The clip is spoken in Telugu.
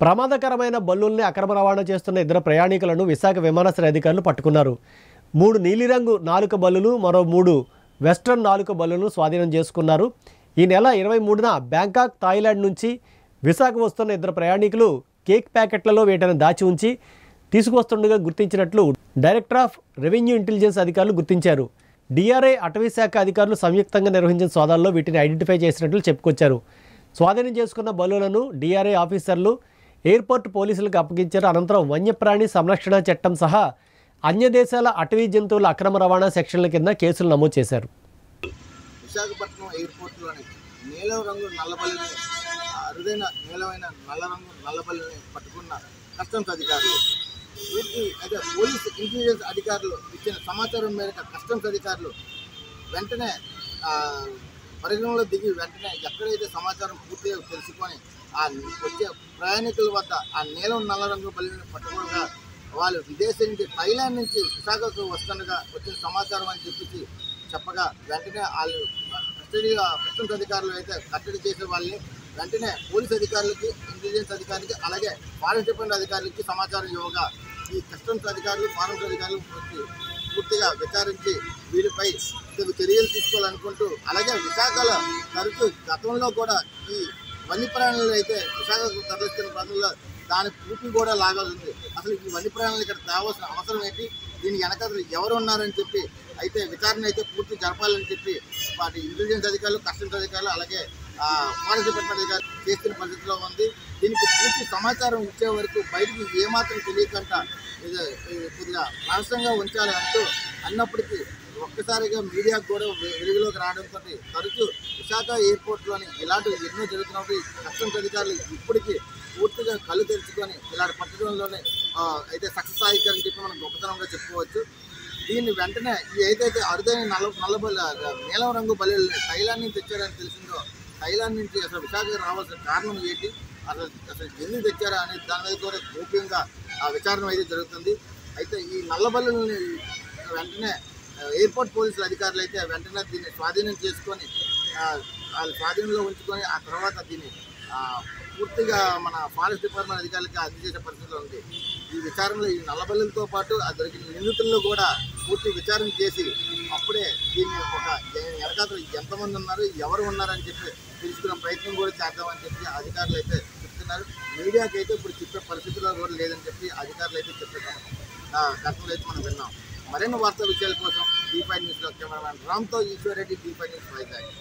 ప్రమాదకరమైన బల్లుల్ని అక్రమ రవాణా చేస్తున్న ఇద్దరు ప్రయాణికులను విశాఖ విమానాశ్రయ అధికారులు పట్టుకున్నారు. 3 నీలిరంగు నాలుక బల్లులు, మరో 3 వెస్ట్రన్ నాలుక బల్లులను స్వాధీనం చేసుకున్నారు. ఈ నెల 23న బ్యాంకాక్, థాయిలాండ్ నుంచి విశాఖ వస్తున్న ఇద్దరు ప్రయాణికులు కేక్ ప్యాకెట్లలో వీటిని దాచి ఉంచి తీసుకువస్తుండగా గుర్తించినట్లు డైరెక్టర్ ఆఫ్ రెవెన్యూ ఇంటెలిజెన్స్ అధికారులు గుర్తించారు. డిఆర్ఐ, అటవీ శాఖ అధికారులు సంయుక్తంగా నిర్వహించిన సోదాల్లో వీటిని ఐడెంటిఫై చేసినట్లు చెప్పుకొచ్చారు. స్వాధీనం చేసుకున్న బల్లులను డిఆర్ఐ ఆఫీసర్లు ఎయిర్పోర్ట్ పోలీసులకు అప్పగించారు. అనంతరం వన్యప్రాణి సంరక్షణ చట్టం సహా అన్య దేశాల అటవీ జంతువుల అక్రమ రవాణా సెక్షన్ల కింద కేసులు నమోదు చేశారు. విశాఖపట్నం ఎయిర్పోర్ట్లోని నీలం రంగు నల్లబల్లిని, అరుదైన నీలమైన నల్లబల్లిని పట్టుకున్న కస్టమ్స్ అధికారులు, వీటికి అయితే పోలీస్ ఇంటెలిజెన్స్ అధికారులు ఇచ్చిన సమాచారం మేరకు కస్టమ్స్ అధికారులు వెంటనే పరిగణలో దిగి వెంటనే ఎక్కడైతే సమాచారం పూర్తిగా తెలుసుకొని ఆ వచ్చే ప్రయాణికుల వద్ద ఆ నీలం నల్ల రంగు బల్లిని పట్టుకోగా వాళ్ళు విదేశీ నుంచి థాయిలాండ్ నుంచి విశాఖకు వస్తుండగా వచ్చిన సమాచారం అని చెప్పగా వెంటనే వాళ్ళు కస్టమ్స్ అధికారులు అయితే కట్టడి చేసే వాళ్ళని వెంటనే పోలీస్ అధికారులకి, ఇంటెలిజెన్స్ అధికారులకి, అలాగే ఫారెస్ట్ డిపార్ట్మెంట్ అధికారులకి సమాచారం ఇవ్వగా ఈ కస్టమ్స్ అధికారులు, ఫారెస్ట్ అధికారులు పూర్తిగా విచారించి వీరిపై చర్యలు తీసుకోవాలనుకుంటూ, అలాగే విశాఖలో తరచు గతంలో కూడా ఈ వన్యప్రాణులు అయితే విశాఖకు తరలిస్తున్న ప్రజల్లో దాని పూర్తి కూడా లాగాల్సింది. అసలు ఈ వన్యప్రాణులు ఇక్కడ తేవాల్సిన అవసరం ఏంటి, దీని వెనకాల ఎవరు ఉన్నారని చెప్పి అయితే విచారణ అయితే పూర్తి జరపాలని చెప్పి వాటి ఇంటెలిజెన్స్ అధికారులు, కస్టమ్స్ అధికారులు, అలాగే ఫారెస్ట్ డిపార్ట్మెంట్ అధికారులు చేస్తున్న పరిస్థితిలో ఉంది. దీనికి పూర్తి సమాచారం ఇచ్చే వరకు బయటికి ఏమాత్రం తెలియకుండా కొద్దిగా రహస్యంగా ఉంచాలి అన్నప్పటికీ ఒక్కసారిగా మీడియాకు కూడా వెలుగులోకి రావడంతో తరచూ విశాఖ ఎయిర్పోర్ట్లోని ఇలాంటి ఎన్నో జరుగుతున్నప్పుడు కస్టమ్స్ అధికారులు ఇప్పటికీ పూర్తిగా కళ్ళు తెరుచుకొని ఇలాంటి పట్టడంలోనే అయితే సక్సెస్ అయ్యారని చెప్పి మనం గొప్పతనంగా చెప్పుకోవచ్చు. దీన్ని వెంటనే ఏదైతే అరుదైన నీలం రంగు బల్లుల్ని థాయిలాండ్ నుంచి తెచ్చారని తెలిసిందో, థాయిలాండ్ నుంచి అసలు విశాఖకు రావాల్సిన కారణం ఏంటి, అసలు ఎందుకు తెచ్చారా అనే దాని మీద కూడా గోప్యంగా విచారణ అయితే జరుగుతుంది. అయితే ఈ నల్ల బల్లుల్ని వెంటనే ఎయిర్పోర్ట్ పోలీసుల అధికారులు అయితే వెంటనే దీన్ని స్వాధీనం చేసుకొని వాళ్ళ స్వాధీనంలో ఉంచుకొని ఆ తర్వాత దీన్ని పూర్తిగా మన ఫారెస్ట్ డిపార్ట్మెంట్ అధికారులకి అందజేసే పరిస్థితిలో ఉంది. ఈ విచారణలో ఈ నల్లబల్లులతో పాటు ఆ దొరికిన నిందితుల్లో కూడా పూర్తి విచారణ చేసి అప్పుడే దీన్ని ఒక వెనకాతలు ఎంతమంది ఉన్నారు, ఎవరు ఉన్నారని చెప్పి తెలుసుకునే ప్రయత్నం కూడా చేద్దామని చెప్పి అధికారులు అయితే చెప్తున్నారు. మీడియాకి అయితే ఇప్పుడు చెప్పే పరిస్థితుల్లో కూడా లేదని చెప్పి అధికారులు అయితే చెప్తున్నారు. ఘటనలు అయితే మనం విన్నాం. మరిన్ని వార్తా విషయాల కోసం D5 న్యూస్లో కెమెరామ్యాన్ రామ్తో ఈశ్వర్ రెడ్డి, D5 న్యూస్ వైజాగ్.